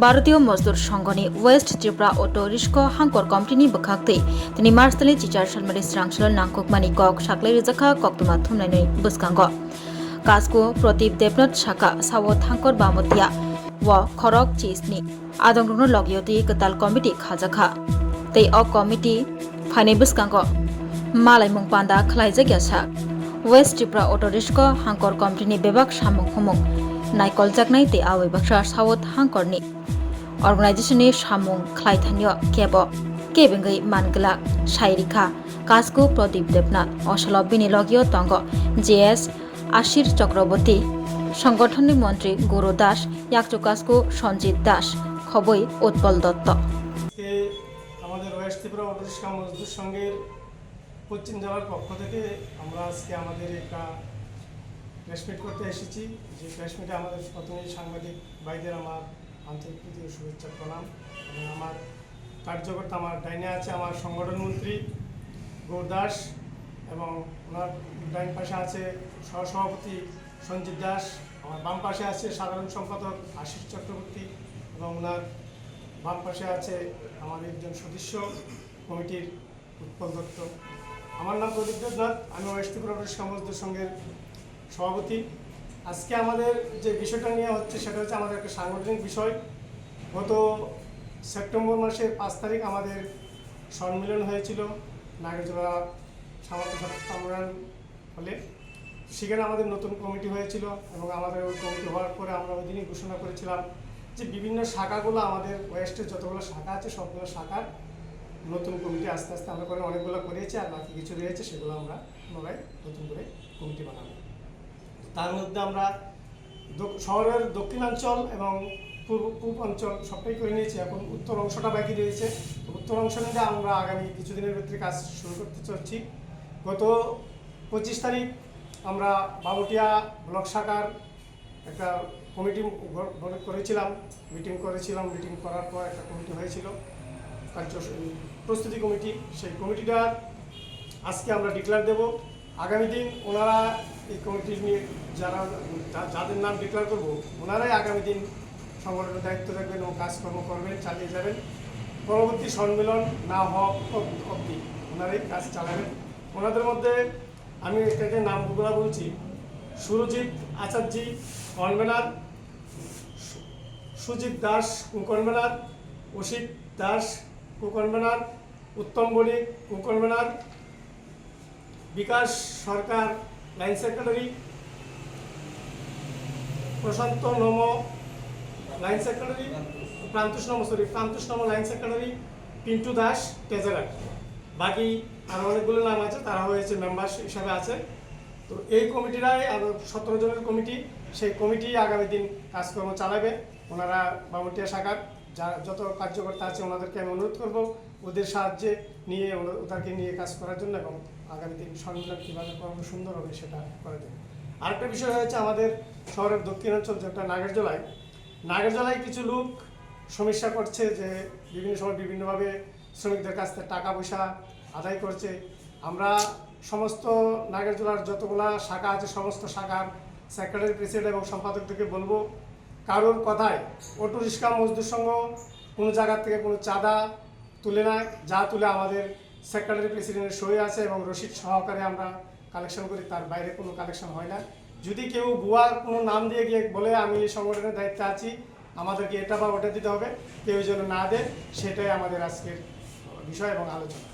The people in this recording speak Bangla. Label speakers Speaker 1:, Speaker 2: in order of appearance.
Speaker 1: भारतीय मजदूर संघनि वेस्ट त्रिपुरा अटो रिस्क हांकर कमिटिनि बखाक्तै दिनै मार्चनि टिचार सालमारि स्रांसल नांकुकमानि कक साख्लै रिजाखा कक्तुमा थुमनानै बसकांग कास्को प्रदीप देवनाथ शाखा सावत हांकर बामतिया व खरक चिसनि आदंग्रनो लगियोति कताल कमिटि खाजाखा तै अ कमिटि फाइनै बसकांग मालाय मुंपान्दा खलाइजाग्या सा वेस्ट त्रिपुरा अटो रिस्क हांकर कमिटिनि बेबाक सामुं हुमुं नायकलजाकनाय तै आवै बाक्सा सावत हांकरनि अर्गेनाइजेशननि सामुं खलाइथानिय केबेंगै मानगला साइरिखा कास्को प्रदीप देवनाथ असल बिनि लगियो तंग जेएस आशिर चक्रवर्ती संगठननि मन्त्री गुरु दास याकचो कास्को सञ्जित दास खबै उत्पल दत्त
Speaker 2: আমাদের ওয়েস্ট ত্রিপুরা অটো রিক্সা মজদুর সংঘের পশ্চিম জেলার পক্ষ থেকে আমরা আজকে আমাদের একটা প্রেস মিট করতে এসেছি। যে প্রেস মিটে আমাদের প্রথমেই সাংবাদিক ভাইদের আমার আন্তরিক প্রীতি ও শুভেচ্ছা প্রণাম। এবং আমার কার্যকর্তা আমার ডাইনে আছে আমার সংগঠন মন্ত্রী গৌর দাস, এবং ওনার ডাইন পাশে আছে সহসভাপতি সঞ্জিত দাস, আমার বাম পাশে আছে সাধারণ সম্পাদক আশিস চক্রবর্তী, এবং ওনার বাম পাশে আছে আমাদের একজন সদস্য কমিটির উৎপল দত্ত। আমার নাম প্রদীপ দেবনাথ, আমি ওয়েস্ট ত্রিপুরা অটো রিক্সা মজদুর সংঘের সভাপতি। আজকে আমাদের যে বিষয়টা নিয়ে হচ্ছে সেটা হচ্ছে আমাদের একটা সাংগঠনিক বিষয়। গত সেপ্টেম্বর মাসের 5 তারিখ আমাদের সম্মেলন হয়েছিল নাগরজোড়া সামর্থ্য সম্মেলন হলে। সেখানে আমাদের নতুন কমিটি হয়েছিল, এবং আমাদের ওই কমিটি হওয়ার পরে আমরা ওই দিনই ঘোষণা করেছিলাম যে বিভিন্ন শাখাগুলো আমাদের ওয়েস্টের যতগুলো শাখা আছে সবগুলো শাখার নতুন কমিটি আস্তে আস্তে আমরা করে অনেকগুলো করেছি, আর বাকি কিছু রয়েছে সেগুলো আমরা পুনরায় নতুন করে কমিটি বানাবো। তার মধ্যে আমরা শহরের দক্ষিণাঞ্চল এবং পূর্ব অঞ্চল সবটাই করে নিয়েছি। এখন উত্তর অংশটা বাকি রয়েছে। তো উত্তর অংশ নিয়ে আমরা আগামী কিছুদিনের ভিতরে কাজ শুরু করতে চাচ্ছি। গত 25 তারিখ আমরা বাবুটিয়া ব্লক শাখার একটা কমিটি করেছিলাম, মিটিং করার পর একটা কমিটি হয়েছিল কার্য প্রস্তুতি কমিটি। সেই কমিটিটা আজকে আমরা ডিক্লেয়ার দেব। আগামী দিন ওনারা এই কমিটি নিয়ে যাদের নাম ডিক্লেয়ার করব ওনারাই আগামী দিন সংগঠনের দায়িত্ব রাখবেন এবং কাজকর্ম করবেন, চালিয়ে যাবেন। পরবর্তী সম্মেলন না হওয়া অবধি ওনারাই কাজ চালাবেন। ওনাদের মধ্যে আমি একটা নামগুলো বলছি: Surajit Acharya convener, Sujit Das convener, Asit Das convener, Uttam Banik convener, Bikash Sarkar line secretary, Prashanta Nam line secretary, Prantush Nam line secretary, Pintu Das treasurer. বাকি আরও অনেকগুলো নাম আছে, তারা হয়েছে মেম্বার হিসাবে আছে। তো এই কমিটিরাই 17 জনের কমিটি। সেই কমিটি আগামী দিন কাজকর্ম চালাবে। ওনারা বামুটিয়া শাখার যত কার্যকর্তা আছে ওনাদেরকে আমি অনুরোধ করব ওদের সাহায্যে নিয়ে ওদেরকে নিয়ে কাজ করার জন্য, এবং আগামী দিন সম্মেলন কীভাবে করবো সুন্দর হবে সেটা করা যাবে। আরেকটা বিষয় হয়েছে আমাদের শহরের দক্ষিণাঞ্চল যেটা নাগরজোলায় কিছু লোক সমস্যা করছে যে বিভিন্ন সময় বিভিন্নভাবে শ্রমিকদের কাছ থেকে টাকা পয়সা আদায় করছে। আমরা সমস্ত নাগরজোলার যতগুলা শাখা আছে সমস্ত শাখার সেক্রেটারি প্রেসিডেন্ট এবং সম্পাদকদেরকে বলবো, কারোর কথায় অটো রিক্সা মজদুর সংঘ কোনো জায়গার থেকে কোনো চাঁদা তুলে না। যা তুলে আমাদের সেক্রেটারি প্রেসিডেন্টের সই আছে এবং রসিদ সহকারে আমরা কালেকশন করি, তার বাইরে কোনো কালেকশন হয় না। যদি কেউ ভুয়া কোনো নাম দিয়ে গিয়ে বলে আমি এই সংগঠনের দায়িত্বে আছি, আমাদেরকে এটা বা ওটা দিতে হবে, কেউ যেন না দেয়, সেটাই আমাদের আজকের বিষয় এবং আলোচনা।